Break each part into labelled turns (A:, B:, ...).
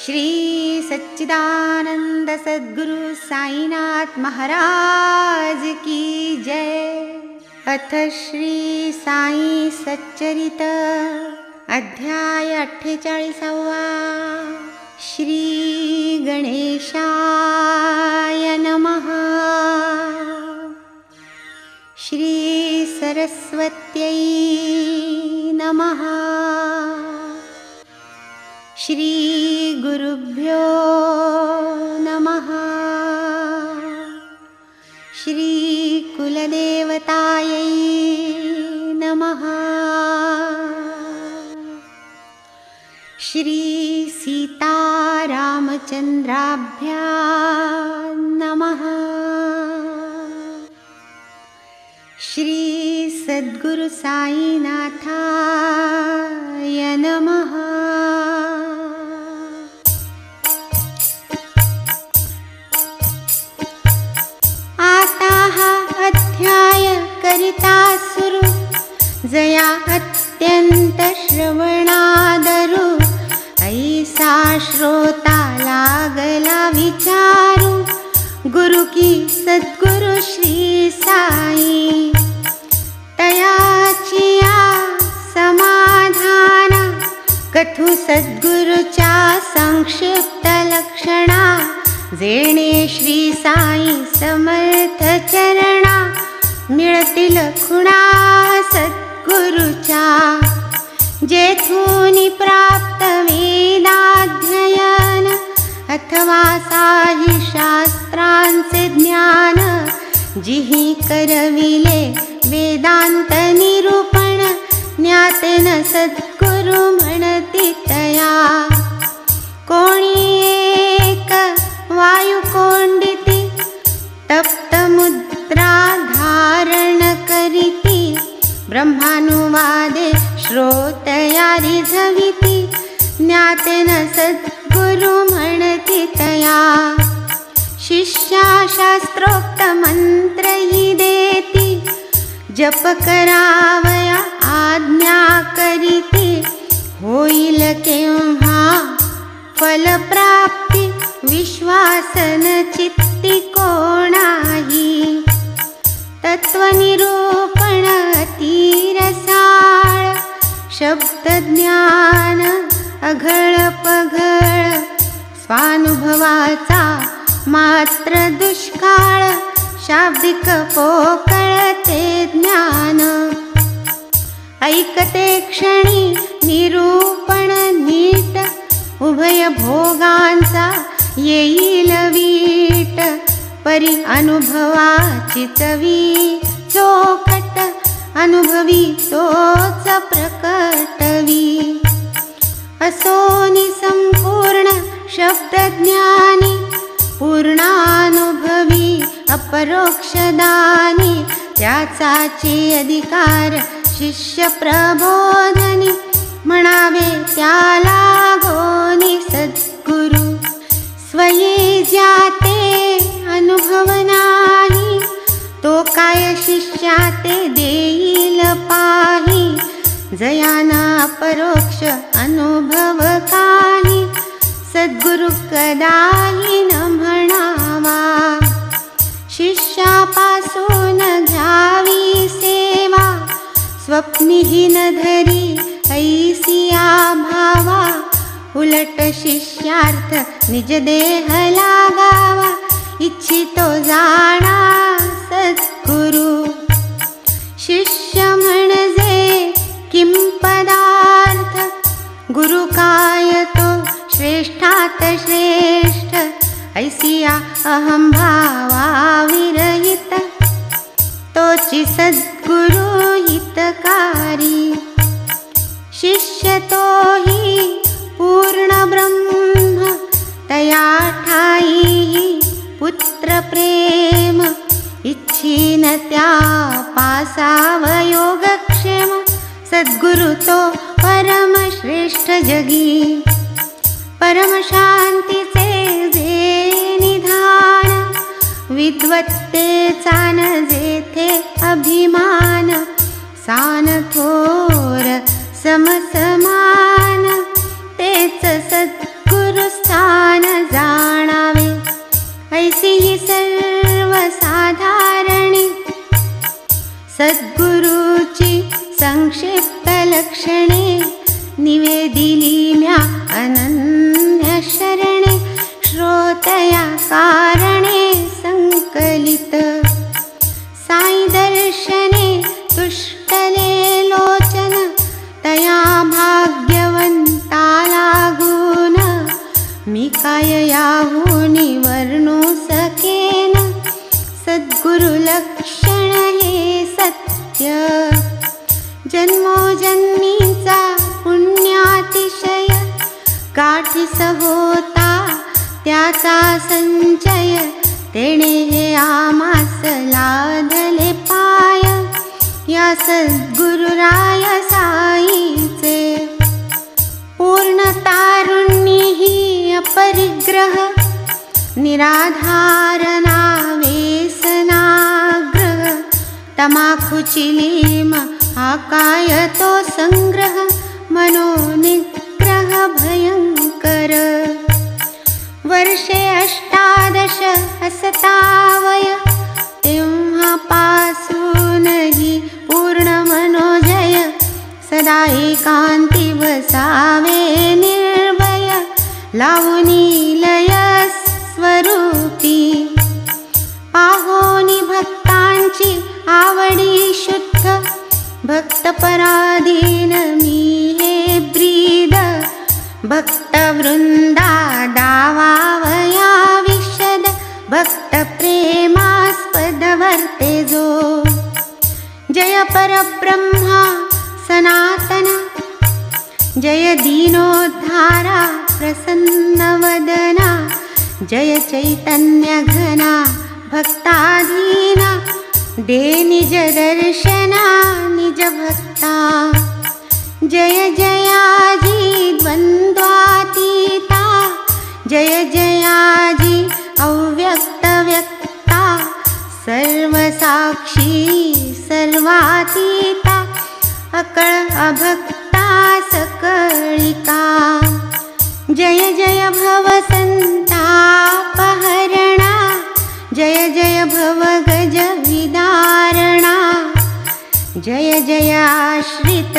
A: श्री सच्चिदानंद सद्गुरु साईनाथ महाराज की जय। अथ श्री साई सच्चरित अध्याय 48। श्री गणेशाय नमः। श्री सरस्वत्यै नमः। श्री गुरुभ्यो नमः। श्री कुलदेवतायै नमः। श्री सीतारामचन्द्राभ्यां नमः। श्री सद्गुरु साईनाथाय नमः। अध्याय करिता सुरु जया अत्यंत श्रवणादरु ऐसा श्रोता लागला विचारू गुरु की सद्गुरु श्री साई तयाचिया समाधाना कथू सद्गुरुच्या संक्षिप्त लक्षणा जेणे श्री साई समर्थ चरणा मिळतील खुणा सद्गुरुच्या जेथूनी प्राप्त वेदाध्ययन अथवा साही शास्त्रांचे ज्ञान जिही करविले वेदांत निरूपण ज्ञातेन सद्गुरु म्हणती तया कोणी एक वायु कोंडिती तप्त मुद्रा धारण करीती ब्रह्मानुवादे श्रोतया रिझविती ज्ञातेन सद्गुरु म्हणती तया शिष्या शास्त्रोक्त मंत्र ही देती जप करावया आज्ञा करीती होईल केव्हा फल प्राप्ती विश्वासन चित्ती कोणाही तत्वनिरूपण अतिरसाळ शब्द ज्ञान अघळ पघळ स्वानुभवाचा मात्र दुष्काळ शाब्दिक पोकळते ज्ञान ऐकते क्षणी निरूपण नीट उभय भोगांचा येईल वीट परी अनुभवाची चवी चोखट अनुभवी तोच प्रकटवी असोनी संपूर्ण शब्दज्ञानी पूर्णानुभवी अपरोक्षदानी त्याचाची अधिकार शिष्य प्रबोधनी म्हणावे त्याला गोनी सद्गुरु स्वये ज्याते अनुभव नाही तो काय शिष्याते देईल पाही जयाना अपरोक्ष अनुभव काही सद्गुरु कदाही न म्हणावा शिष्यापासून घ्यावी सेवा स्वप्नीही न धरी ऐसिया भावा उलट शिष्यार्थ निज देह लागावा इच्छितो जाणा सद्गुरु शिष्य म्हणजे किं पदार्थ गुरु काय तो श्रेष्ठात श्रेष्ठ ऐसिया अहं भावा विरहित तोची सद्गुरु हितकारी शिष्य तो ही पूर्ण ब्रह्म तया ठाई पुत्र प्रेम इच्छीन त्या पासाव योगक्षेम सद्गुरु तो परम श्रेष्ठ जगी परम शांतीचे जे निधान विद्वत्तेचा न जेथे अभिमान सान थोर समसमान तेच सद्गुरु स्था लक्षणे निवेदिली म्या अनन्य शरणे श्रोतया कारणे संकलित साई दर्शने तुष्टले लोचन तया भाग्यवंता लागून मी काय याहुनी वर्णू सकेन सद्गुरु लक्षण हे सत्य जन्मोजन्मीचा पुण्यातिशय गाठीस होता त्याचा संचय तेणे हे आमास लादले पाय या सद्गुरुराय साईचे पूर्ण तारुण्य ही अपरिग्रह निराधारणा व्यसनाग्रह तमाखुचिलीम हा काय तो संग्रह मनोनिग्रह भयंकर वर्षे 18 असतावय तेव्हापासून ही पूर्ण मनोजय सदा एकांती बसावे निर्भय लावूनी लय स्वरूपी पाहोनी भक्तांची आवडी शुद्ध भक्तपराधीन मी हे ब्रीद भक्तवृंदा दावावया विशद भक्त प्रेमास्पद वर्ते जो जय परब्रह्मा सनातन जय दीनोद्धारा प्रसन्नवदना जय चैतन्य घना भक्ताधीना दे निज दर्शना निज भक्ता जय जयाजी द्वंद्वातीता जय जयाजी अव्यक्त व्यक्ता सर्वसाक्षी सर्वातीता अकळ अभक्ता सकळिका जय जय भव संतापहरणा जय जय भव गज विदारणा जय जय आश्रित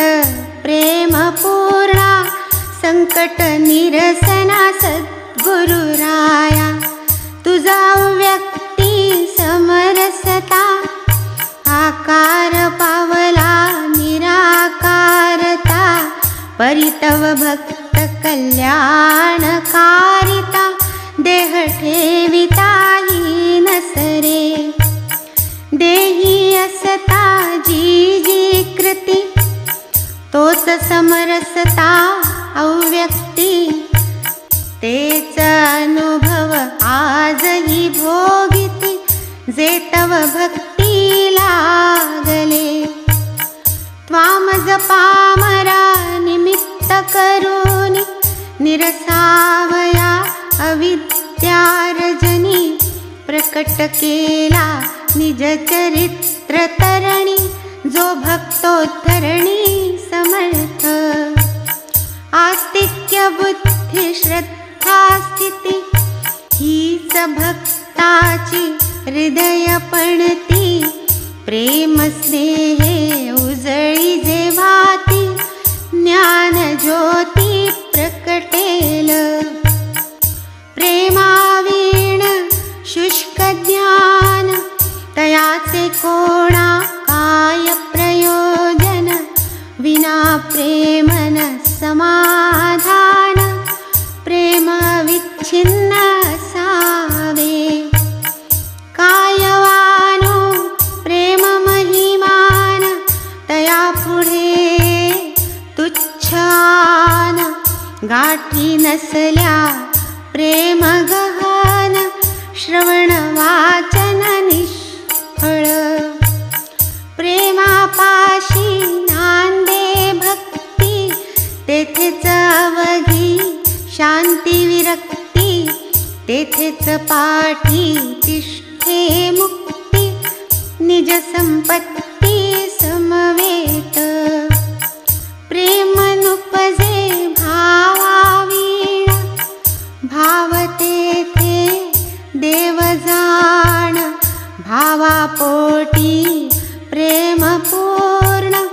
A: प्रेम पूर्णा संकट निरसना सद्गुरुराया तुझा व्यक्ती समरसता आकार पावला निराकारता परितव भक्त कल्याणकारिता देह ठेविता हीन सरे देही असता जी जी कृती तोच समरसता अव्यक्ती तेच अनुभव आजही भोगिती जे तव भक्ती लागले त्वामज पामरा निमित्त करूनी निरसावया अविद्या रजनी प्रकट केला निज चरित्र तरणी जो भक्तोद्धरणी समर्थ आस्तिक्य बुद्धी श्रद्धा स्थिती हीच भक्ताची हृदय पणती प्रेम स्नेहे उजळी जेव्हाती ज्ञान ज्योती प्रकटेल प्रेमावीण शुष्क ज्ञान तयाचे कोणा काय प्रयोजन विना प्रेमन समाधान प्रेम विच्छिन्न सावे कायवानो प्रेम महिमान तया पुढे तुच्छान गाठी नसल्या प्रेम गहन श्रवण वाचन निष्फळ प्रेमापाशी नांदे भक्ती तेथेच अवघी शांती विरक्ती तेथेच पाठी तिष्ठे मुक्ती निज संपत्ती समवेत प्रेम नुपजे भावावीण भाव तेथे देव जाण भावापोटी प्रेम पूर्ण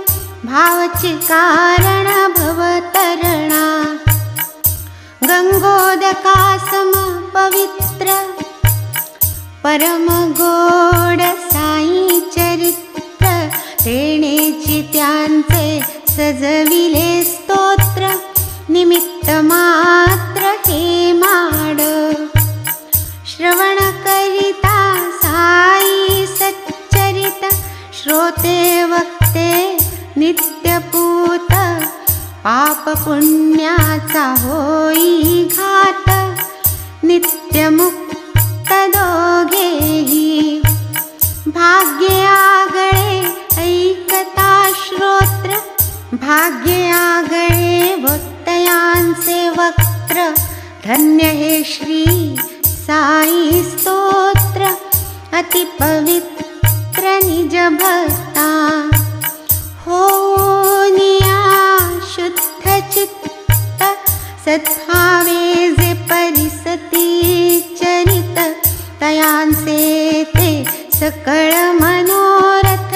A: भाव चिका निवारण भवतरणा। गंगोदकासम पवित्र परम गोड साई चरित्र, तेणेची त्यांचे सजविले स्तोत्र, निमित्त मात्र हे माड। श्रवण करिता साई सच्चरित, श्रोते वक्ते नित्यपूत, पाप पुण्याचा होई घात, नित्यमुक्त दोघेही। भाग्य आगळे ऐकता श्रोत्र, भाग्य आगळे वक्तयांचे वक्त्र, धन्य हे श्री साई स्तोत्र, अति पवित्र निज भक्ता। होनिया शुद्ध चित्त, सद्भावे जे परिसती चरित, तयांचे ते सकळ मनोरथ,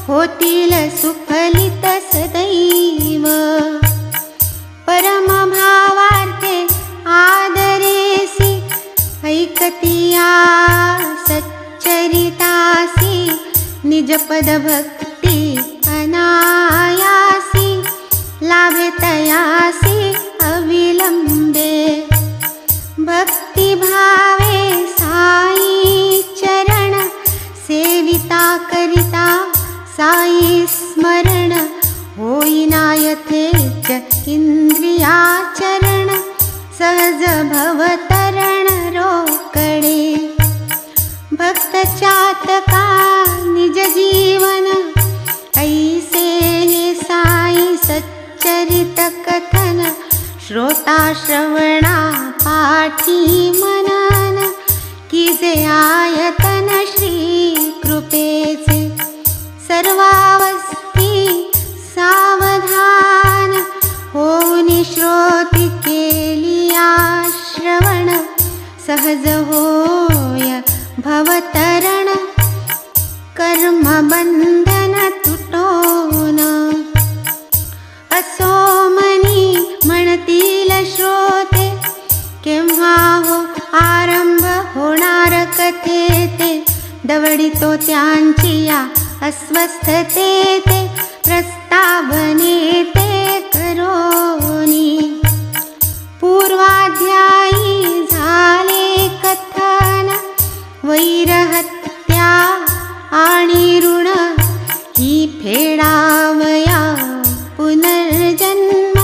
A: होतील सुफलित सदैव। परम भावार्थे आदरेसी, ऐकतिया सच्चरितासी, निजपद भक्ती अनायासी, लाभे तयासी अविलंबे। भक्ति भावे साई चरण, सेविता करिता साई स्मरण, होईना यथेच इंद्रियाचरण, सहज भवतरण रोकडे। भक्त चातका निज जीवन, ऐसे हे साई सच्चरित कथन, श्रोता श्रवणा पाठी मनन, कीजे आयतन श्री कृपेचे। सर्वावस्थी सावधान, होऊन श्रोती केलिया श्रवण, सहज होय भवतरण, कर्म बंधन तुटोन। असो मनी म्हणतील श्रोते, केव्हा हो आरंभ होणार कथेते, दवडितो त्यांची या अस्वस्थते ते, प्रस्तावने ते करोनी। पूर्वाध्यायी झाले कथन, वैरहत्या आणि ऋण, ही फेडावया पुनर्जन्म,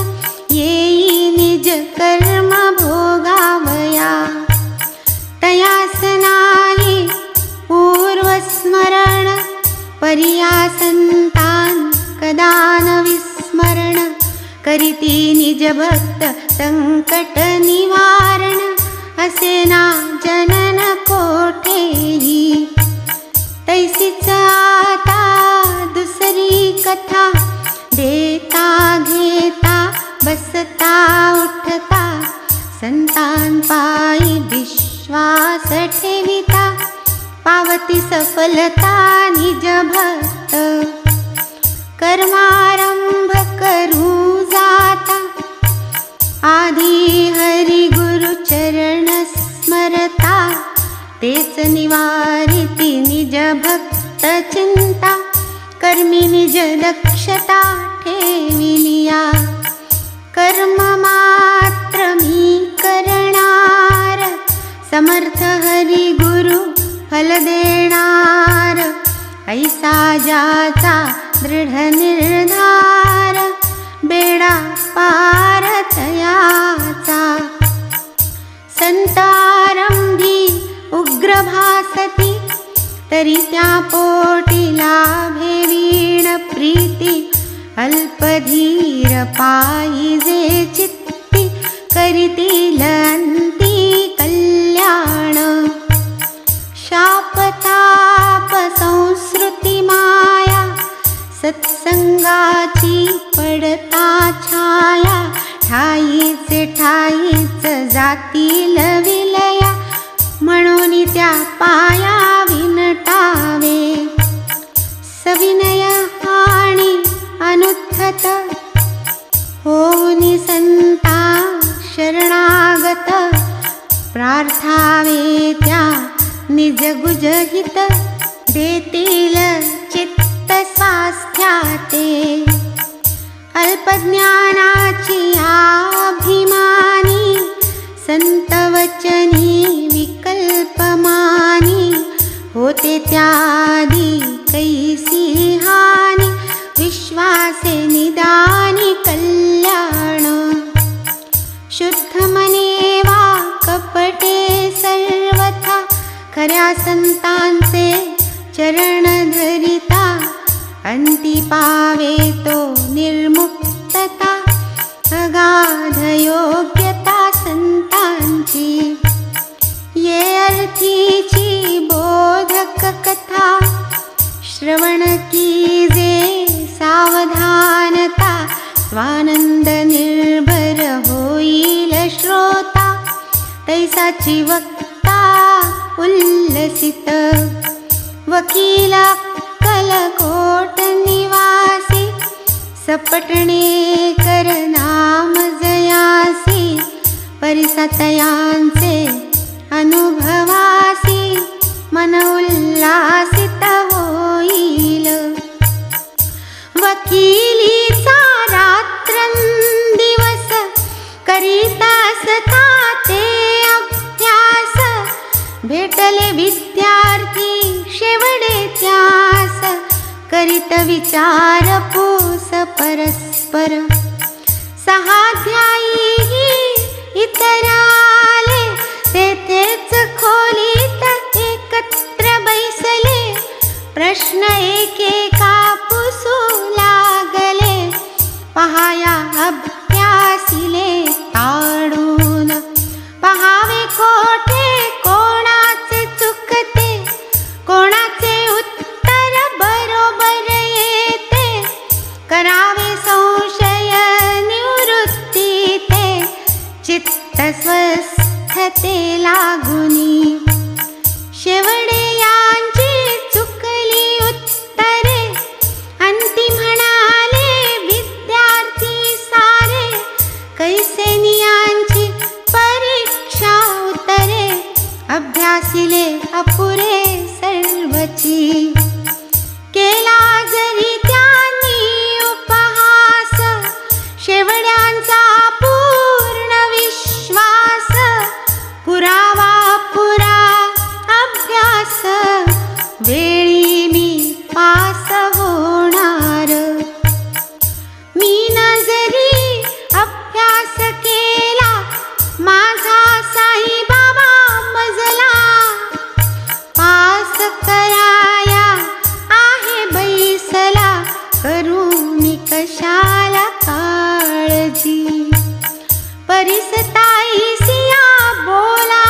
A: येई निज कर्म भोगावया। तयास नाही पूर्वस्मरण, परिया संतान कदा न विस्मरण, करीती निज भक्त संकट निवारण, असे ना जनन कोठेही। तैसीच आता दुसरी कथा, देता घेता बसता उठता, संतान पायी विश्वास ठेविता, पावती सफलता निज भक्त। कर्मारंभ करू जाता, आधी हरी गुरु चरण स्मरता, तेच निवारिती निज भक्त चिंता, कर्मी निज दक्षता ठेविलिया। कर्म मात्र मी करणार, समर्थ हरी गुरु फल देणार, ऐसा ज्याचा दृढ निर्धार, बेडा पार तयाचा। संतारंभी उग्र भासती, तरी त्या पोटी लाभे वीण प्रीती, अल्पधीर पाहिजे चित्ती, करीतील अंती कल्याण। शापताप संस्कृती माया, सत्संगाची पडता छाया, ठाईचे ठाईच जातील विलया, म्हणून त्या पाया विनटावे। सविनय आणि अनुद्धत, संता शरणागत, प्रार्थावे त्या निज गुजहित, देतील चित्त स्वास्थ्याते. अल्पज्ञानाची अभिमानी, संतवचनी विकल्पमानी, होते त्यादी कैसी हानी, विश्वासे निदानी कल्याण. शुद्ध मने वा कपटे सर्वथा, खऱ्या संतांचे चरण धरिता, अंती पावे तो निर्मुक्तता, अगाध योग्यता संतांची. ये अर्थीची बोधक कथा, श्रवण कीजे सावधानता, स्वानंद निर्भर होईल श्रोता, तैसाची वक्ता उल्लसित. वकील अक्कलकोट निवासी, सपटणे कर नाम जयासी, परिसतयांचे अनुभवासी, मन उल्लासित होईल. वकिलीचा रात्रंदिवस करीता असता ते अभ्यास, भेटले विद्यार्थी शेवडे त्यास, करीत विचारपूस परस्पर. सहाध्यायी इतराले, तेथेच खोलीत एकत्र बैसले, प्रश्न एकेका पुसू लागले, पहाया अभ्यासिले ताडून. पहावे कोठे कोणाचे चुकते, कोणाचे उत्तर बरोबर येते, करावे संशय निवृत्ती ते, चित्त स्वस्थते लागुनी. शेवडे यांची चुकली उत्तरे, अंती म्हणाले विद्यार्थी सारे, कैसे नियांची परीक्षा उतरे, अभ्यासिले अपुरे सर्वची. केला जरी त्यांनी उपहास, शेवड्यांचा पूर्ण विश्वास, पुरावा पुरा अभ्यास, वेळी मी पास होणार. मी नजरी अभ्यास केला, माझा साई बाबा मजला, पास कराया आहे बैसला, करू मी कशाला काळजी. परिसताई सिया बोला,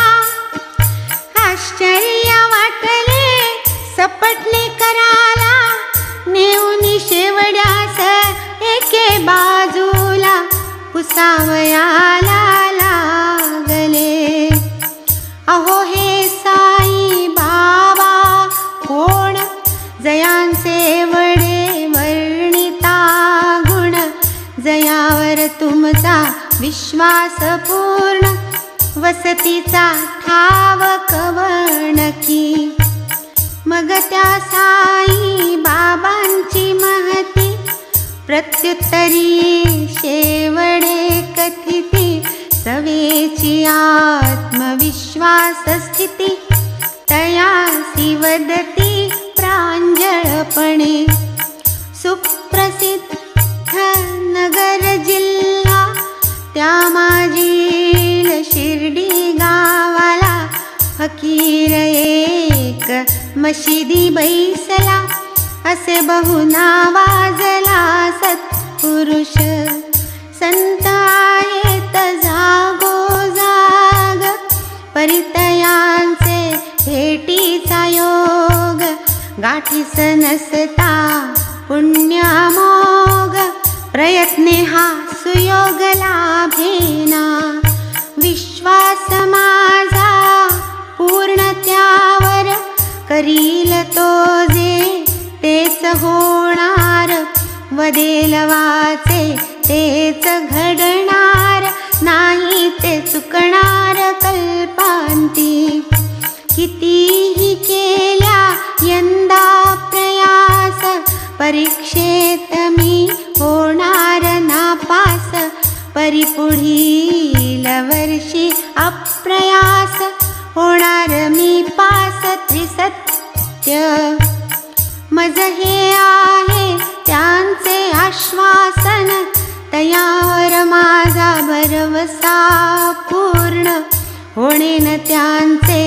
A: आश्चर्य वाटले सपटणे कराला, नेऊनी शेवड्यास एके बाजूला, पुसावयाला लागले. अहो हे साई बाबा कोण, जयांचे वडे वर्णिता गुण, जयावर तुमचा विश्वास पूर्ण, वसतीचा ठाव कवणकी. मग त्या साई बाबांची महती, प्रत्युत्तरी शेवडे कथिती, सवेची आत्मविश्वास स्थिती, तयासी वदती प्रांजळपणे. सुप्रसिद्ध नगर जिल्हा, त्या माजील शिर्डी गावाला, फकीर एक मशिदी बैसला, असे बहु नावाजला सत्पुरुष. संत आहेत जागोजाग, परितयांचे भेटीचा योग, गाठीस नसता पुण्यमोग, प्रयत्ने हा सुयोग लाभेना. विश्वास माझा पूर्ण त्यावर, करील तो जे तेच होणार, वदेल वाचे तेच घडणार. कल्पांती. कितीही केल्या यंदा प्रयास, परीक्षेत मी होणार नापास. परिपुढील वर्षी अप्रयास, होणार मी पास. त्रिसत्य मज हे आहे त्यांचे आश्वासन, तयावर माझा भरवसा पूर्ण. होणेन त्यांचे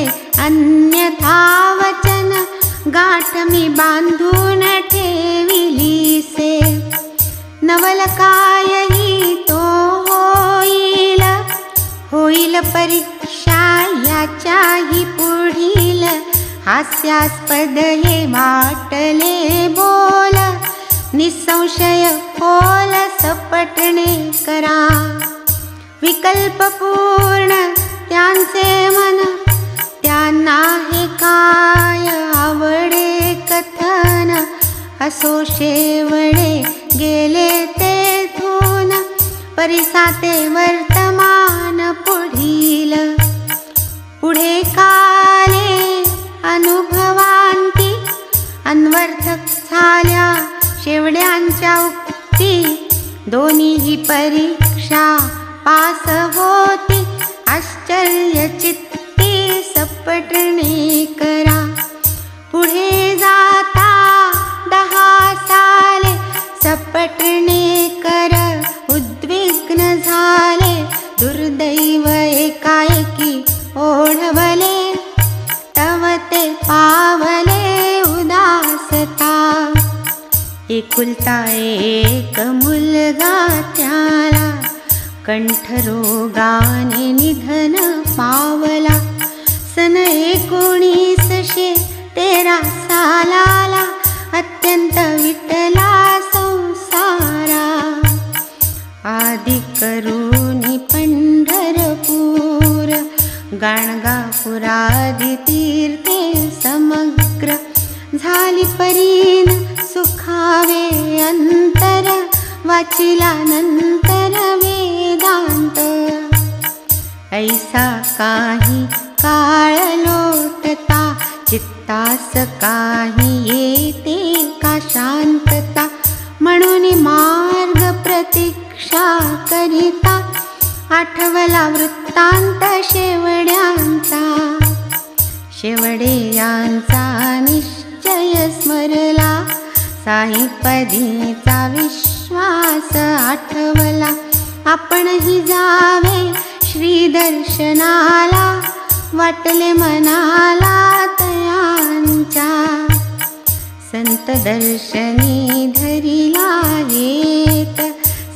A: अन्यथा वचन, गाठ मी बांधून ठेविलीसे. नवल कायही तो होईल, होईल परीक्षा याच्याही पुढील. हास्यास्पद हे वाटले बोल, निसंशय खोल सपटणे करा. विकल्प पूर्ण त्यांचे मन, त्यांना हे काय आवडे कथन. असो शेवळे गेले तेथून, परिसाते वर्तमान पुढील. पुढे काले अनुभवांती, अन्वर्थक झाल्या शेवड्यांच्या उक्ती. दोन्हीही परीक्षा पास होती, आश्चर्यचित्ती सपटणे करा. पुढे जाता 10 साले, सपटणे कर उद्विग्न झाले. दुर्दैव एकाएकी ओढवले, तव ते पावले उदासता. एकुलता एक मुलगा त्याला, कंठरोगाने निधन पावला. सन 1913 सालाला, अत्यंत विटला संसारा. आदि करुणी पंढरपूर, गाणगापुरादि तीर्थे समग्र. झाली परीन सुखावे अंतर, वाचिला नंतर वेदांत. ऐसा काही काळ लोटता, चित्तास काही येते का शांतता. म्हणून मार्ग प्रतीक्षा करिता, आठवला वृत्तांत शेवड्यांचा. शेवडे यांचा निश्चय स्मरला, साईपदीचा विश्वास आठवला. आपणही जावे श्री दर्शनाला, वाटले मनाला तयांच्या. संत दर्शनी धरिला हेत,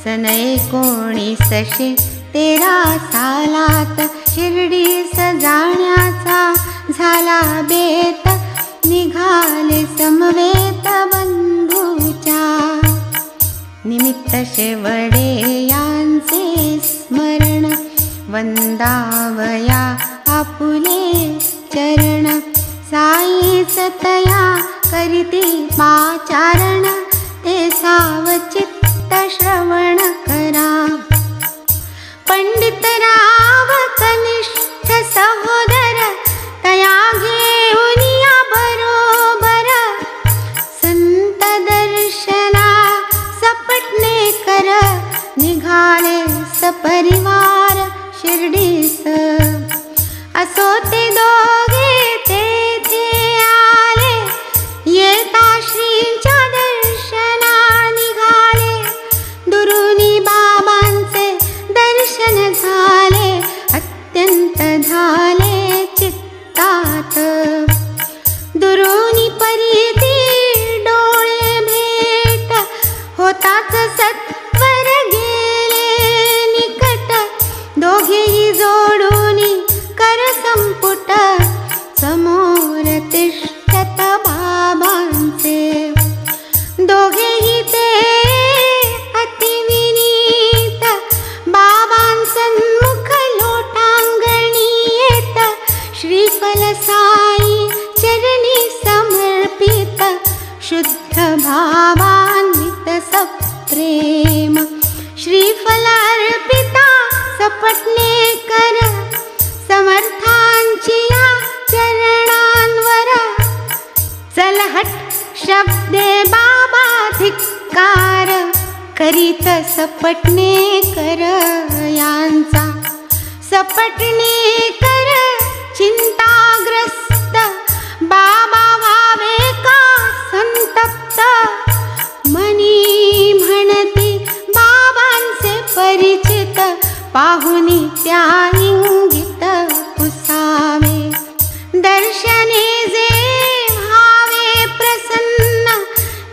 A: सन 1913 सालात. शिर्डीस जाण्याचा झाला बेत, निघाले समवेत बंधूच्या. निमित्त शेवडे यांचे स्मरण, वंदावया आपुले चरण. साईच तया करीती पाचारण, ते सावचित्त श्रवण करा. पंडितराव कनिष्ठ सहोदर, तया घेऊन या बरोबर. संत दर्शना सपटणे कर, निघाले सपरिवार शिर्डीस. असो ते दोघे तेथे आले, येता श्रींच्या दर्शना निघाले. दुरुनी बाबांचे दर्शन झाले, अत्यंत झाले चित्तात. दुरुनी परीती डोळे भेट, होताच सत्वर गेले निकट. दोघेही जोडूनी कर संपुट, समोर तिष्ठत बाबांचे. दोघेही ते अतिविनीत, बाबांसन्मुख लोटांगणी येत. श्रीफल साई चरणी समर्पित, शुद्ध भावान्वित सप्रेम. श्रीफल अर्पिता सपटणे कर, समर्था चल हट शब्दे बाबा धिक्कार, करीत सपटणे कर यांचा. सपटणे कर चिंताग्रस्त, बाबा व्हावे का संतप्त. मनी म्हणती बाबांचे परिचित, पाहुनी त्या इंगित पुसावे. दर्शने जे भावे प्रसन्न,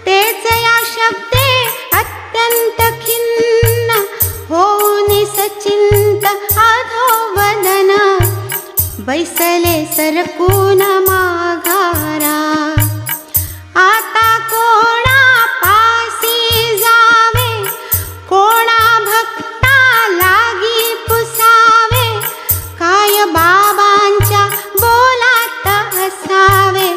A: तेच या शब्दे अत्यंत खिन्न. होऊनी सचिंत अधोवदन, बैसले सरकून माघारा. आता कोणा पासी जावे, कोणा भक्ता लागी पुसावे. काय बाबांच्या बोलात असावे,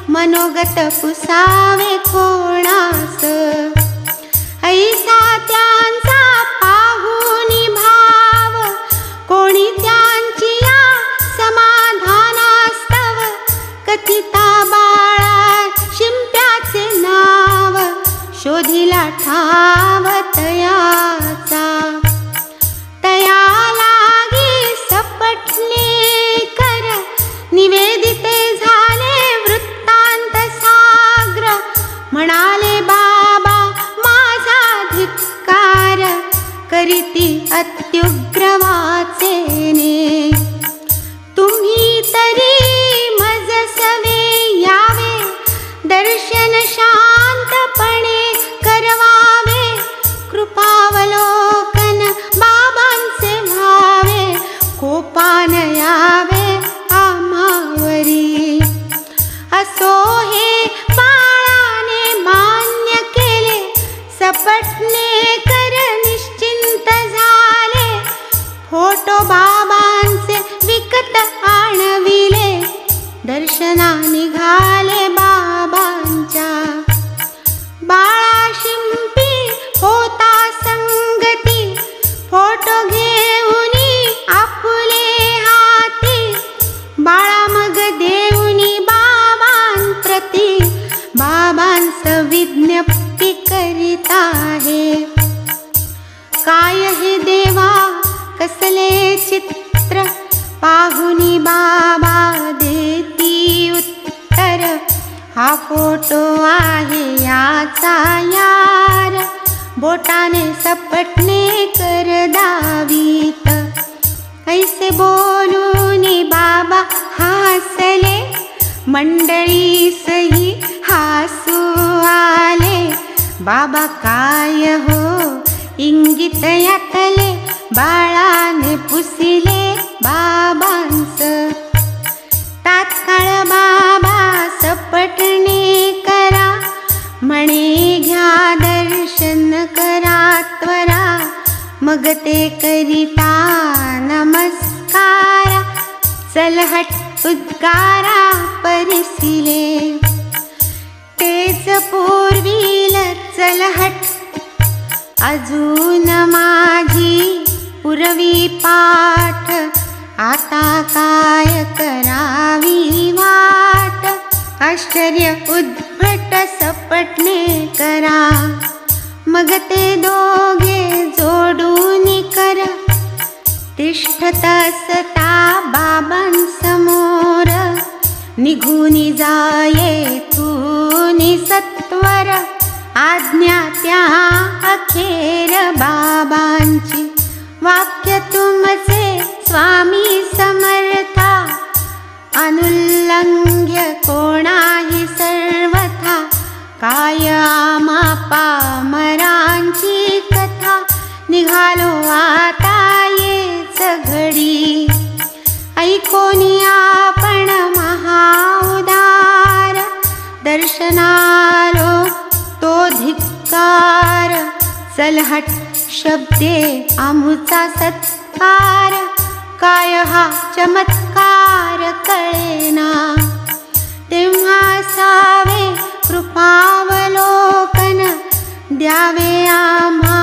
A: मनोगत पुसावे कोणास. ऐसा त्यांचा पाहुनी भाव, कोणी त्यांची या समाधानास्तव. कथिता बाळा शिंप्याचे नाव, शोधिला ठाव तयाचा. तया लागी सपटणे कर, निवेदिते झाले वृत्तांत साग्र. म्हणाले बाबा माझा धिक्कार, करीती अत्युग्र वाचेने. तुम्ही तरी मज सवे यावे, दर्शन शांतपणे करवावे. कृपावलोकन बाबांचे व्हावे, कोपान यावे आम्हावरी. असो हे बाळाने मान्य केले, सपटणे कर निश्चिंत झाले. फोटो बाबांचे विकत आणविले, दर्शना निघाले बाबांच्या. बाळा शिंपी होता संगती, फोटो घेऊनी आपुले हाती. बाळा मग देऊनी बाबांप्रती, बाबांस विज्ञप्ती करीत आहे. काय हे देवा कसले चित्र, पाहुनी बाबा देती उत्तर. हा फोटो आहे याचा यार, बोटाने सपटणे कर दावीत. ऐसे बोलूनी बाबा हासले, मंडळी सही हासू आले. बाबा काय हो इंगित यातले, बाळाने पुसिले बाबांस. तात्काळ बाबा सपटणे करा, म्हणे घ्या दर्शन करा त्वरा. मग ते करिता नमस्कार, चल हट उद्गारा परिसिले. तेच पूर्वील चल हट, अजून माझी पुरवी पाठ. आता काय करावी वाट, आश्चर्य उद्भट सपटणे करा. मग ते दोघे जोडून कर, तिष्ठत असता बाबांसमोर. निघूनी जाये तूनी सत्वर, आज्ञा त्या अखेर बाबांची. वाक्य तुमचे स्वामी समर्था, अनुल्लंघ्य कोणाही सर्वथा. काय आम्हा पामरांची कथा, निघालो आता येच घडी. ऐकोनी आपण महाउदार, दर्शनालो तो धिक्कार. चल हट शब्दे आमुचा सत्कार, काय हा चमत्कार कळेना. तेव्हा सावे कृपावलोकन, द्यावे आम्हा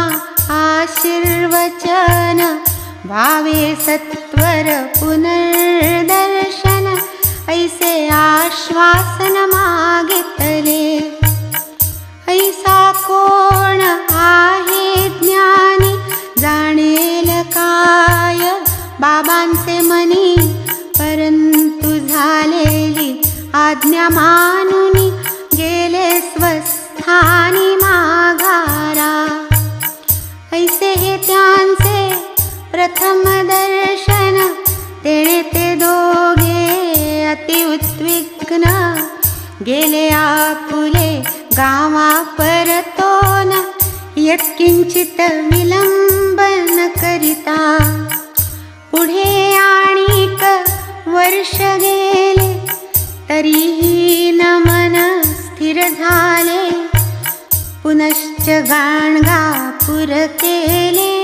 A: आशीर्वचन. भावे सत्वर पुनर्दर्शन, ऐसे आश्वासन मागितले. ऐसा कोण आहे ज्ञानी, जाणेल काय बाबांचे मनी. परंतु झालेली आज्ञा मानुनी, गेले स्वस्थानी माघारा. ऐसे हे त्यांचे प्रथम दर्शन, तेणे ते दोघे अति उद्विग्न. गेले आपुले गावा परतोन, यत्किंचित विलंब न करिता. पुढे आणिक वर्ष गेले, तरीही न मन स्थिर झाले. पुनश्च गाणगापूर केले,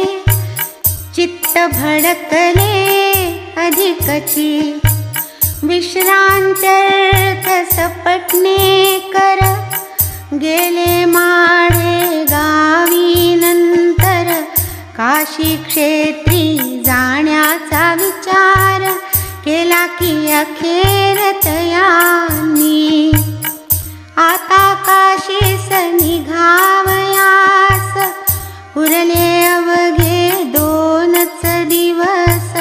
A: चित्त भडकले अधिकची. विश्रांत्यर्थ सपटणे कर, गेले माढे गावी नंतर. काशी क्षेत्री जाण्याचा विचार, केला की अखेर तयांनी. आता काशीस निघावयास, उरले अवघे 2च दिवस.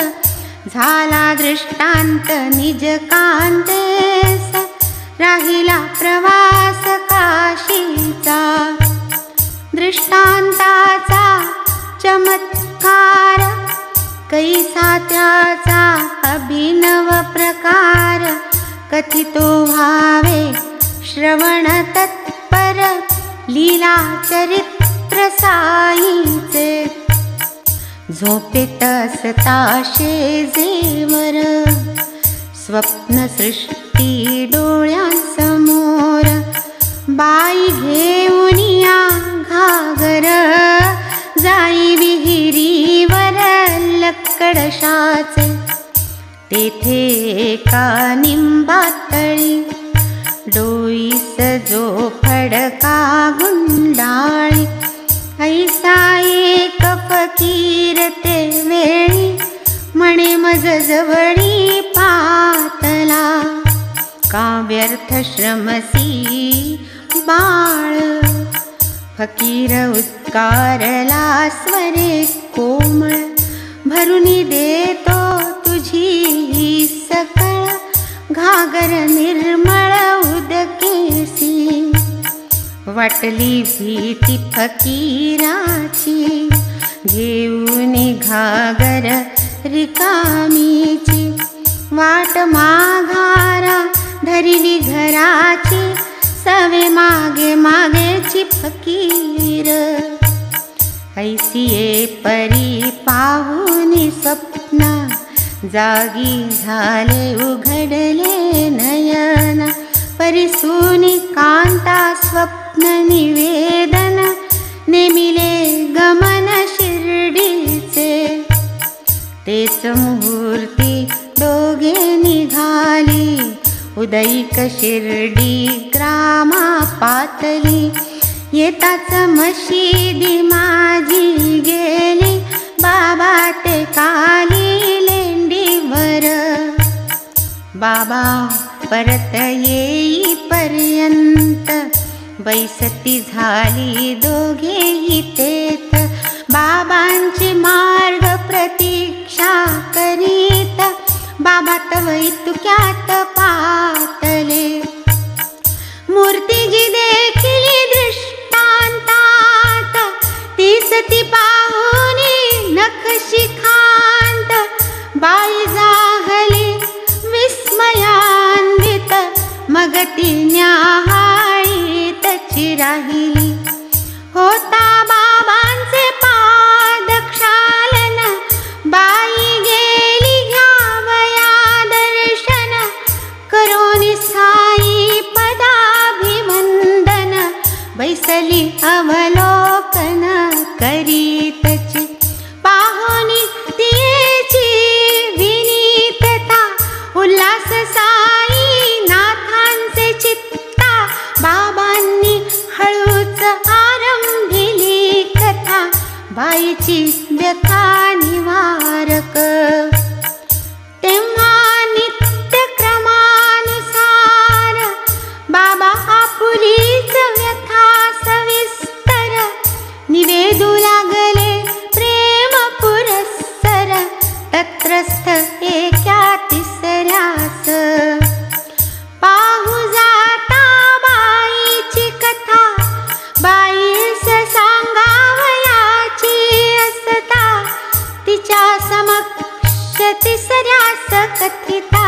A: झाला दृष्टांत निज कांतेस, राहिला प्रवास काशीचा. दृष्टांताचा चमत्कार, कैसा त्याचा अभिनव प्रकार. कथितो व्हावे श्रवण तत्पर, लीला चरित्र साईचे. झोपेत असताशे जेवर, स्वप्न सृष्टी डोळ्यांसमोर. बाई घेऊनिया घागर, जाई विहिरीवर लक्कडशाचे. तेथे एका निंबातळी, डोईस जो फडका गुंडाळी. ऐसा एक फकीर ते वेळी, म्हणे मज जवळी पातला. का व्यर्थ श्रमसी बाळ, फकीर उद्गारला स्वरे कोमळ. भरुनी देतो तुझी ही सकळ, घागर निर्मळ उदकेसी. वाटली भीती फकीराची, घेऊन घागर रिकामीची. वाट माघारा धरिली घराची, सवे मागे मागेची फकीर. ऐसिये परी पाहुनी स्वप्न, जागी झाले उघडले नयन. परिसूनी कांता स्वप्न निवेदन, नेमिले गमन शिर्डीचे. तेच मुहूर्ती दोघे निघाली, उदयिक शिर्डी ग्रामा पातली. येताच मशिदी माझी गेली, बाबा ते काली लेंडीवर. बाबा परत येईपर्यंत, बैसती झाली दोघेही तेथ. बाबांची मार्ग प्रतीक्षा करीत, बाबा तव इतक्यात पातले. मूर्ती जी देखिली दृष्टांतात, तीच ती पाहुनी नखशिखांत. बाई जाहली विस्मयान्वित, मग ती न्याहाळीतची राहिली. होता बाबांचे पादक्षालन, बाई गेली घ्यावया दर्शन. करोनी साई पदाभिवंदन, बैसली अवलोकन करीतची. पाहुनी तियेची विनीतता, उल्हास साई नाथांचे चित्ता. बाबांनी हळूच आरंभिली कथा, बाईची व्यथा निवारक. तेव्हा नित्यक्रमाने तिसऱ्यास कथिता,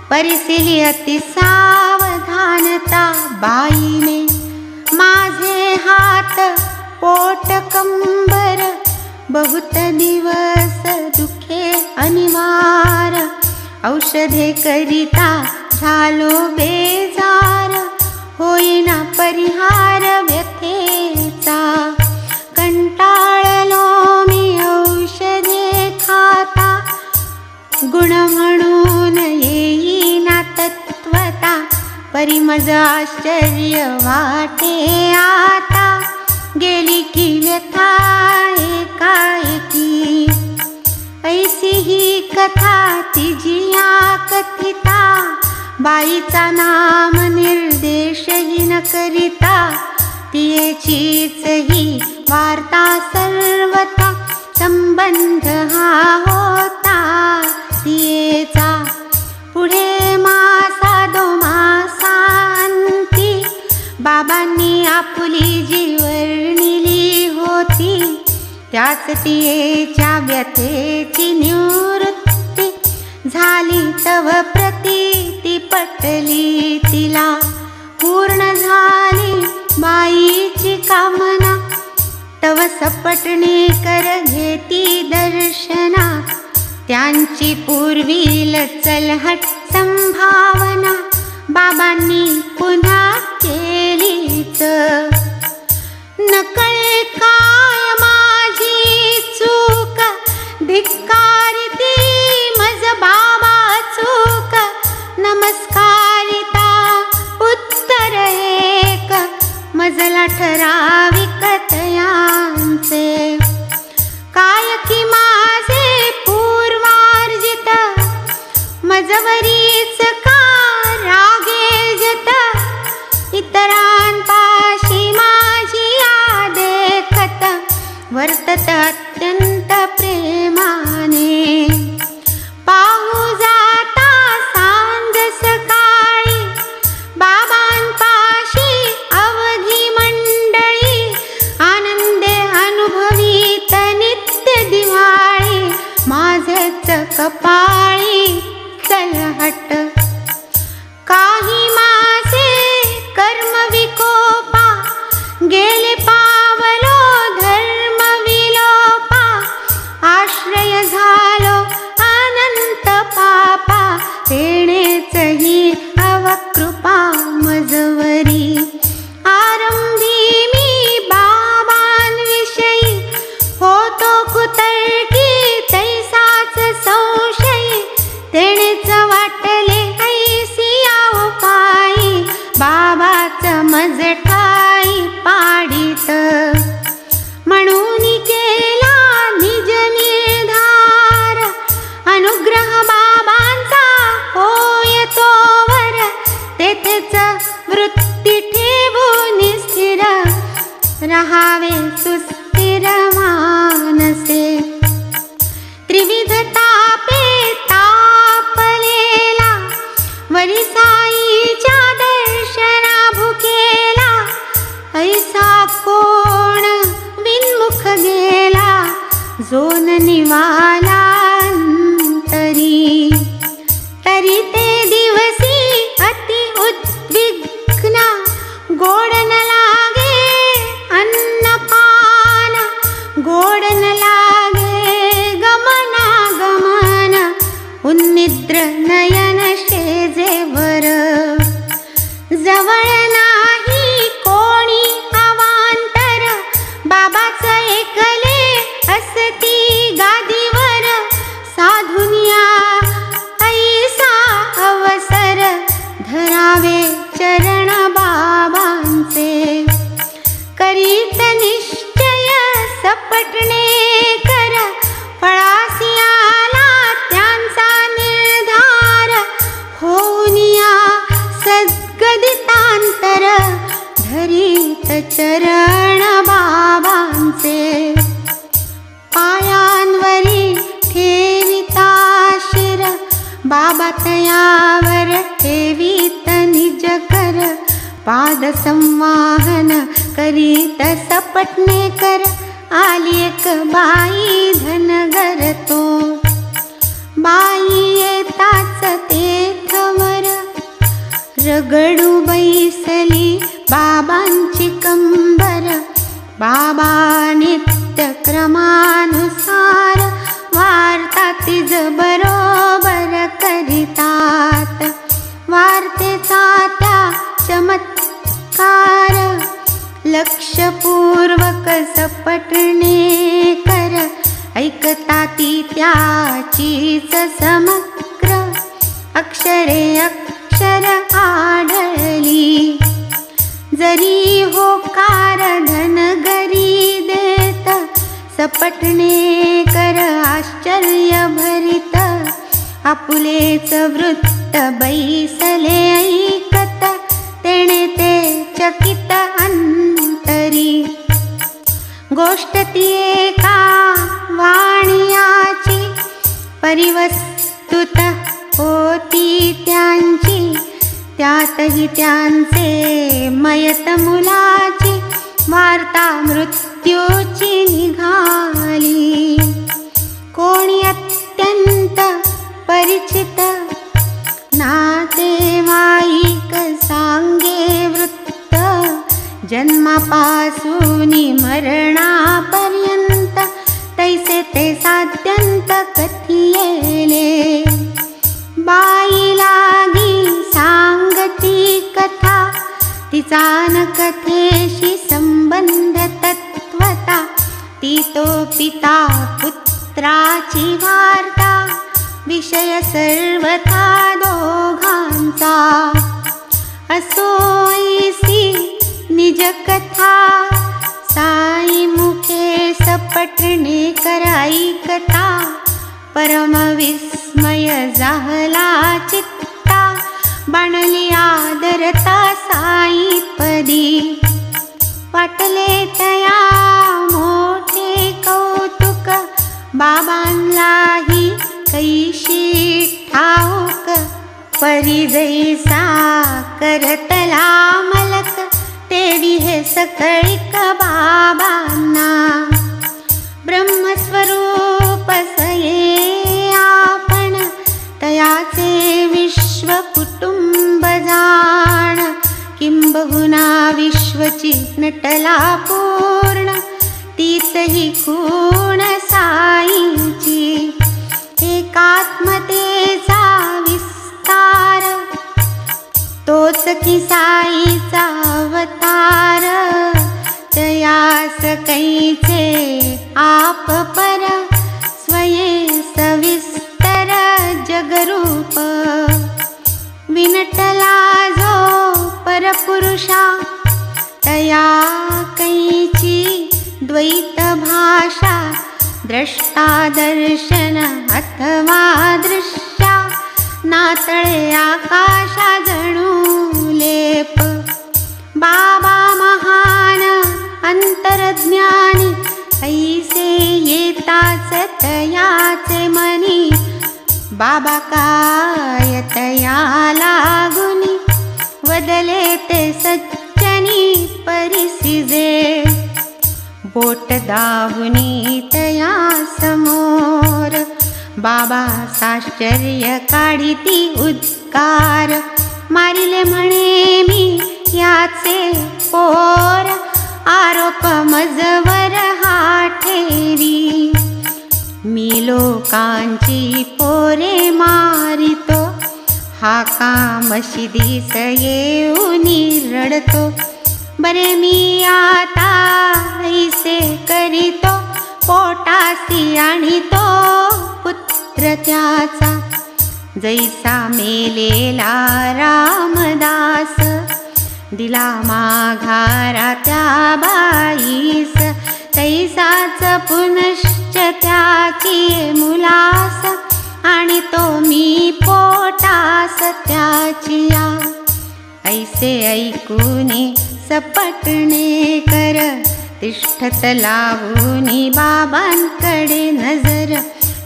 A: परिसिली अति सावधानता. बाईने माझे हात पोट कंबर, बहुत दिवस दुखे अनिवार. औषधे करिता झालो बेजार, होईना परिहार व्यथेचा. कंटाळलो मी औषधे खाता, गुण म्हणून येईना तत्वता. परी मज आश्चर्य वाटे आता, गेली की व्यथा एकाएकी. ऐसी ही कथा तिजिया कथिता, बाईचा नाम निर्देशही न करिता. तियेचीच ही वार्ता सर्वथा, संबंध हा होता तियेचा. पुढे मासा दो मासांती, बाबांनी आपुली जी वर्णिली होती. त्याच तियेच्या व्यथेची निवृत्ती झाली. तव प्रतीती पटली तिला, पूर्ण झाली बाईची कामना. तव सपटणे कर घेती दर्शना, त्यांची पूर्वी चलहट संभावना. बाबांनी पुन्हा केलीच. नकळे काय माझी चूक, धिक्कारिती मज बाबा चूक. नमस्कारिता उत्तर एक, मजला ठराविक तयांचे. काय की माझे पूर्वार्जित, मजवरीच का रागे जत. इतरांपाशी माझी आदेखत, वर्तत अत्यंत प्रेमाने. पाहू जाता सांज सकाळी, बाबांपाशी अवघी मंडळी. आनंदे अनुभवीत नित्य दिवाळी, माझेच कपाळी चलहट. काही माझे कर्म विकोपा, गेले पावलो धर्म विलोपा. आश्रय झालो अनंत पापा, तेणेच ही अवकृपा मजवरी. आरंभी मी बाबांविषयी होतो कुतर्की, तैसाच संशयी. तेणेच वाटले ऐसिया उपायी, बाबाच मज ठाई पाडित. म्हणून केला निज निर्धार, अनुग्रह बाबांचा होय तोवर. तेथेच वृत्ती ठेवून स्थिर, रहावे सुस्थिर मानसे. त्रिविध तापे तापलेला, वरी साईच्या दर्शना भुकेला. ऐसा कोण विन्मुख गेला, जोन निवाला अंतरी. तरी ते दिवसी अति उद्विग्न, गोड न लागे अन्नपान. गोड न लागे गमनागमन, उन्निद्र नयन शेजेवर. जवळ नाही कोणी अवांतर, बाबाच एकले असती गादीवर. साधुनिया ऐसा अवसर, धरावे चरण बाबांचे. करीत निश्चय सपटणे कर, फळासी आला त्यांचा निर्धार. होऊनिया सद्गदितांतर, धरीत चरण बाबांचे. पायांवरी ठेविता शिर, बाबा तयावर ठेवीत निज कर. पाद संवाहन करीत सपटणे कर, आली एक बाई धनगर तो. रगडू बैसली बाबांची कंबर. बाबा नित्यक्रमानुसार वार्ता तिज बरोबर करीतात. वार्तेचा त्या चमत्कार लक्षपूर्वक सपटणे कर. ऐकता ती त्याचीच समग्र अक्षरे अक्षर आढळली. जरी होकार धनगरी देत सपटणे कर आश्चर्य भरित. आपुलेच वृत्त बैसले ऐकत तेणे ते चकित अंतरी. गोष्ट ती एका वाणियाची परिवस्तुत होती त्यांची. त्यातही त्यांचे मयत मुलाची वार्ता मृत्यूची निघाली. कोणी अत्यंत परिचित नातेवाईक सांगे वृत्त. जन्मापासून मरणापर्यंत तैसे ते साध्यंत कथियेले. बाई लागी सांगती कथा तिचा न कथेशी संबंध तत्वता. ती तो पिता पुत्राची वार्ता विषय सर्वथा दोघांचा. असो ऐसी निज कथा साई मुखे सपटणे कर ऐकता. परम विस्मय झाला चित्ता बाणली आदरता साई पदी. वाटले तया मोठे कौतुक बाबांलाही कैशी ठाऊक. परी जैसा करतला मलक तेवी हे सकळिक बाबांना. ब्रह्मस्वरूप सये आपण तयाचे विश्व कुटुंब जाण. किंबहुना विश्वची नटला पूर्ण तीच ही खूण साईची. एकात्मतेचा विस्तार तोच की साईचा अवतार. तयास कैचे आप पर स्वये सविस्तर जगरूप. विनटला जो परपुरुषा तया कैची द्वैत भाषा. द्रष्टा दर्शन अथवा दृश्या नातळे आकाशा जणू लेप. बाबा महान अंतरज्ञानी ऐसे येताच तयाचे मनी. बाबा काय तया लागुनी वदले ते सज्जनी परिसिजे. बोट दावुनी तया समोर बाबा साश्चर्य काढिती उद्गार. मारिले म्हणे मी याचे पोर आरोप मजवर हा ठेवी. मी लोकांची पोरे मारितो हा का मशिदीस येऊनी रडतो. बरे मी आता ऐसे करीतो पोटासी आणितो पुत्र त्याचा. जैसा मेलेला रामदास दिला माघारा त्या बाईस. तैसाच पुनश्च त्याची मुलास आणि तो मी पोटास त्याचिया. ऐसे ऐकूनी सपटणे कर तिष्ठत लावूनी बाबांकडे नजर.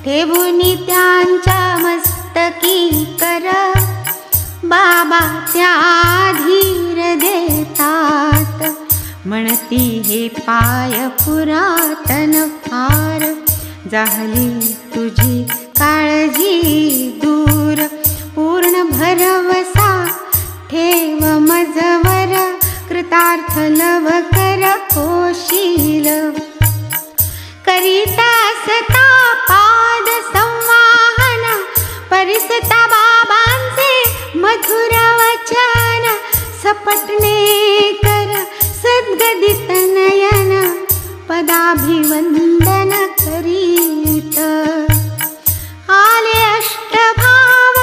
A: ठेवूनी त्यांच्या मस्तकी कर बाबा त्या धीर देतात. म्हणती हे पाय पुरातन फार झाली तुझी काळजी दूर. पूर्ण भरवसा ठेव ऐकता बाबांचे मधुर वचन, सपटणे कर सद्गदित नयन, पदाभिवंदन करीत. आले अष्टभाव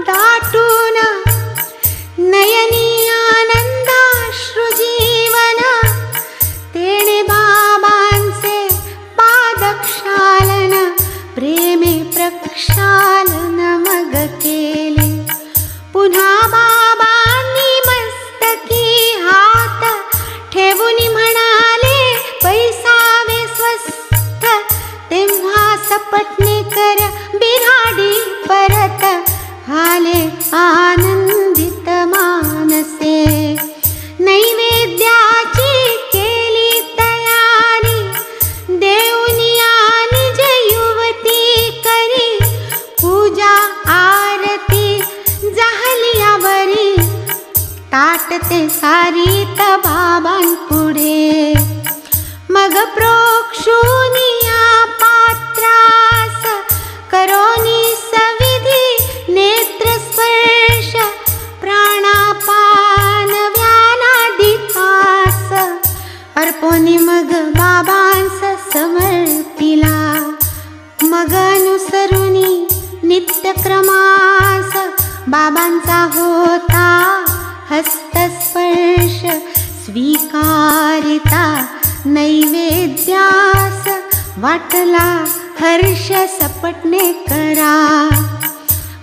A: दाटून, नयनी आनंदाश्रुजीवन, तेणे बाबांचे पादक्षालन, प्रेमे प्रक्षालन मग केले. पुन्हा बाबांनी मस्तकी हात ठेवून म्हणाले, पैसावे स्वस्थ. तेव्हा सपटणे कर बिराडी परत, आले आनंदित मानसे. नैवेद्याची केली तयारी, देऊनिया निज युवती करी. पूजा आरती झाली यावरी, ताट ते सारीत बाबांपुढे. मग प्रोक्षुनिया पात्रास, करोनी सविधी नेत्रस्पर्श. प्राणापान व्यानादिकास, अर्पोनी मग बाबांस समर्पिला. मग अनुसरुनी नित्यक्रमास, बाबांचा होता हस्तस्पर्श. स्वीकारिता नैवेद्यास, वाटला हर्ष सपटणे करा.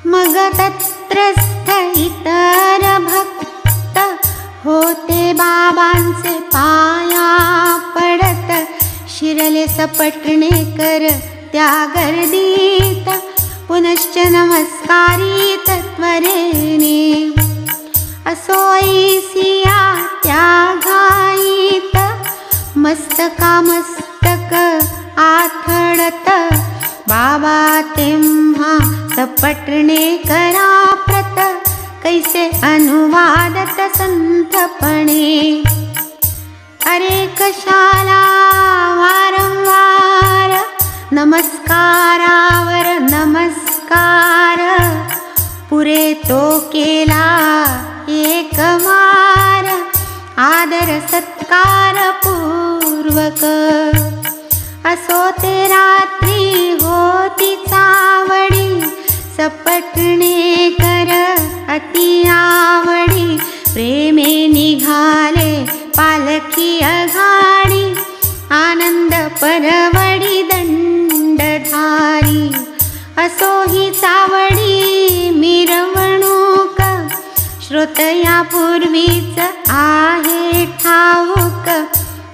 A: मग तत्रस्थ इतर भक्त, होते बाबांचे पाया पडत. शिरले सपटणे कर त्या गर्दीत, पुनश्च नमस्कारीत त्वरेने. असोयसिया त्या घाईत, मस्तकामस्तक आथडत. बाबा तेव्हा सपटणे करा प्रत, कैसे अनुवादत संथपणे. अरे कशाला वारंवार, नमस्कारावर नमस्कार. पुरे तो केला एक वार, आदर सत्कार पूर्वक. असो ते रात्री होती चावडी, सपटणे कर अति आवडी. प्रेमे निघाले पालखी आघाडी, आनंद परवडी दंडधारी. असो ही चावडी मिरवणूक, श्रोतया पूर्वीच आहे ठाऊक.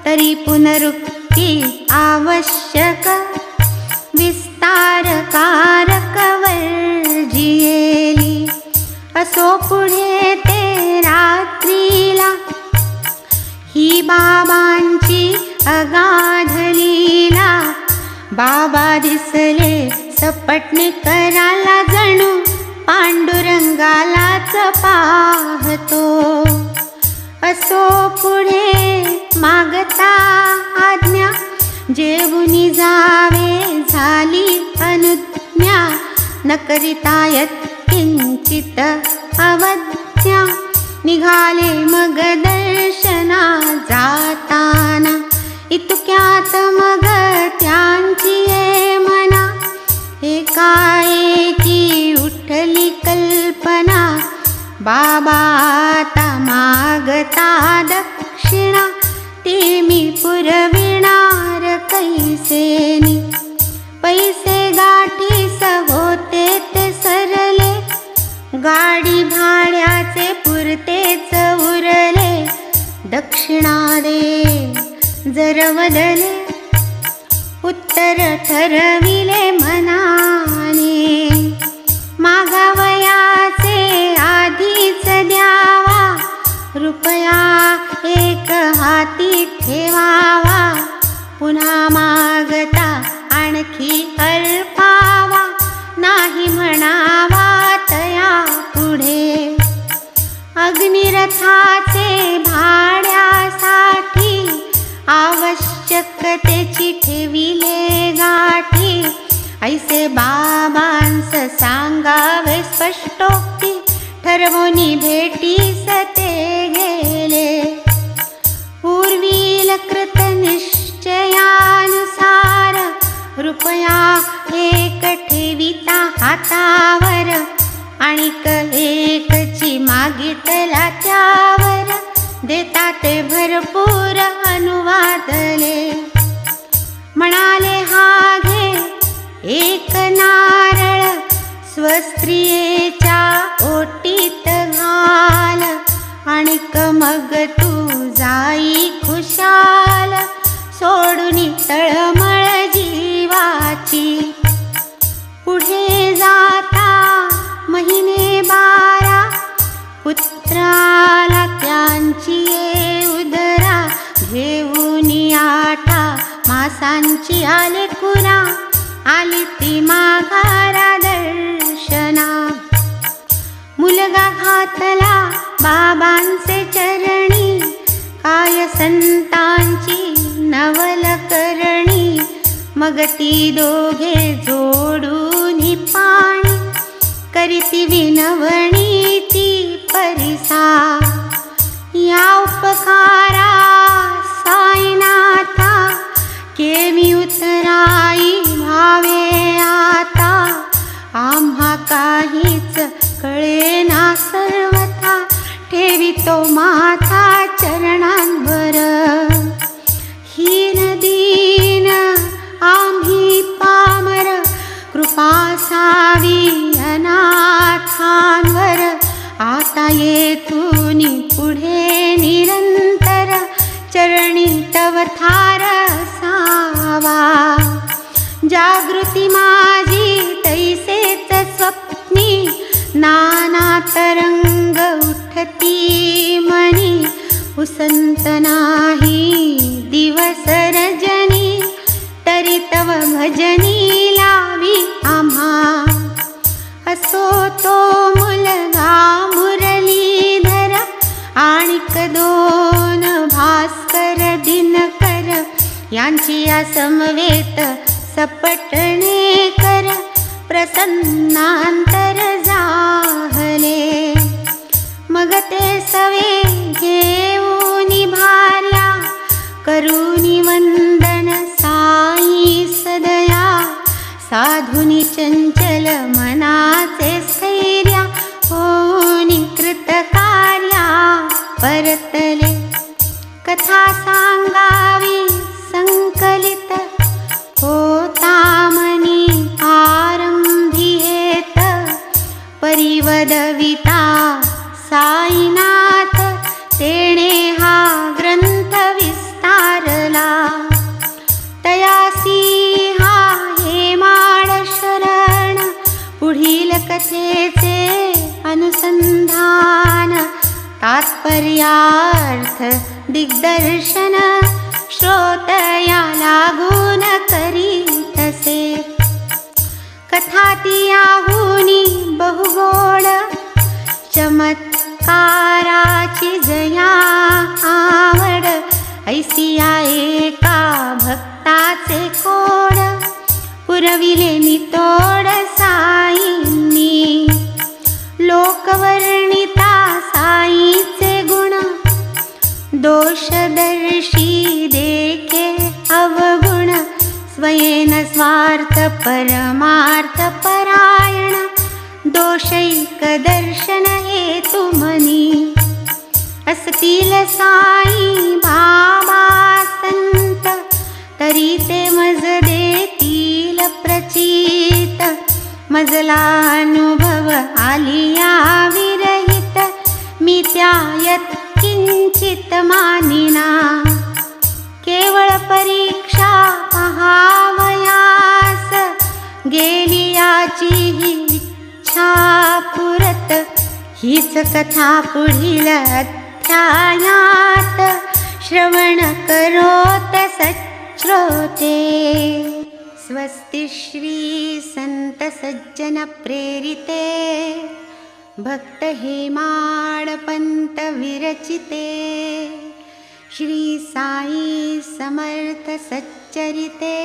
A: तरी पुनरुक्ती आवश्यक, विस्तारकारक वर्जियेली. असो पुढे ते रात्रीला, ही बाबांची अगाध लीला. बाबा दिसले सपटणे कराला, जणू पांडुरंगालाच पाहतो. असो पुढे मागता आज्ञा, जेवुनी जावे झाली अनुज्ञा. न करिता यत्किंचित अवज्ञा, निघाले मग दर्शना जाताना. इतक्यात मग त्यांची ये मना, एकाएकी उठली कल्पना. बाबा आता मागता दक्षिणा, ती मी पुरविणार कैसेनी. पैसे गाठीस होते ते सरले, गाडी भाड्याचे पुरतेच उरले. दक्षिणा दे जर वदले, उत्तर ठरविले मनाने. मागावयाचे आधीच द्यावा, रुपया एक हाती ठेवावा. पुन्हा मागता आणखी अल्पावा, नाही म्हणावा तया पुढे. अग्निरथाचे भाड्यासाठी, आवश्यकतेची ठेविले गाठी. ऐसे बाबांस सांगावे स्पष्टोक्ती ठरवोनी भेटीस ते गेले. पूर्वील कृत निश्चयानुसार रुपया एक ठेविता हातावर आणिक एकची मागितला त्यावर देता ते भरपूर अनुवादले. म्हणाले हा घे एक नारळ स्वस्त्रियेच्या ओटीत घाल आणिक मग तू जाई खुशाल सोडूनी तळमळ जीवाची. पुढे जाता महिने 12 पुत्राला त्यांची उदरा घेऊन 8 मासांची आले कुरा आली ती माघारा दर्शना. मुलगा घातला बाबांचे चरणी काय संतांची नवल करणी. मग ती दोघे जोडून पाणी करीती विनवणी ती परिसा. या उपकारा साईनाथा केवी उतराई भावे आता. आम्हा काहीच कळेना सर्वथा ठेवितो माथा चरणांवर. हीन दीन आम्ही पामर कृपा सावी अनाथांवर. आता येथून पुढे निरंतर चरणी तव थार सावा. जागृती माझी तैसेच स्वप्नी नाना तरंग उठती मनी. उसंत नाही दिवस रजनी तरी तव भजनी लावी आम्हा. असो तो मुलगा मुरलीधर आणिक 2 भास्कर दिनकर यांची या समवेत सपटणे कर प्रसन्नांतर जाहले. मग ते सवे घेऊन भार्या करूनी वंदन साई सदया. साधुनी चंचल मनाचे स्थैर्या होऊन कृतकार्या परतले. कथा सांगावी संकलित होता मनी आरंभी हेत. परिवदविता साईनाथ तेणे हा ग्रंथ विस्तारला. तयासी हा हेमाळ शरण पुढील कथेचे अनुसंधान. तात्पर्यार्थ दिग्दर्शन श्रोतया लागून करीतसे. कथा ती याहुनी बहुगोड चमत्काराची जया आवड. ऐसिया एका भक्ताचे कोड पुरविले नितोड साईंनी. लोकवर्णिता साईचे गुण दोषदर्शी देखे अवगुण. स्वयेन स्वार्थ परमार्थ परायण दोषैक दर्शन हेतु मनी. असतील साई बाबा संत तरी ते मज देतील प्रचित. मजला अनुभव आलिया विरहित मी त्या यत्किंचित मानिना. केवळ परीक्षा पहावयास गेली याची ही इच्छा पुरत. हीच कथा पुढील अध्यायात श्रवण करोत सच्श्रोते. स्वस्ति श्री संत सज्जन प्रेरिते भक्त हेमाडपंत विरचिते. श्री साई समर्थ सच्चरिते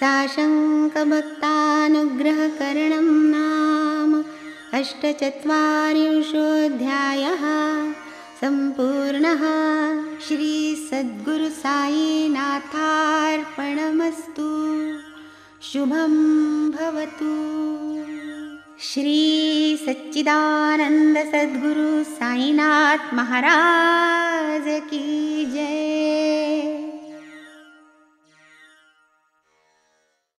A: साशंक भक्तानुग्रह करणं नाम अष्टचत्वारिंशोऽध्यायः सम्पूर्णः। श्रीसद्गुरुसायीनाथार्पणमस्तु। शुभं भवतु। श्री सच्चिदानंद सद्गुरु साईनाथ महाराज की जय।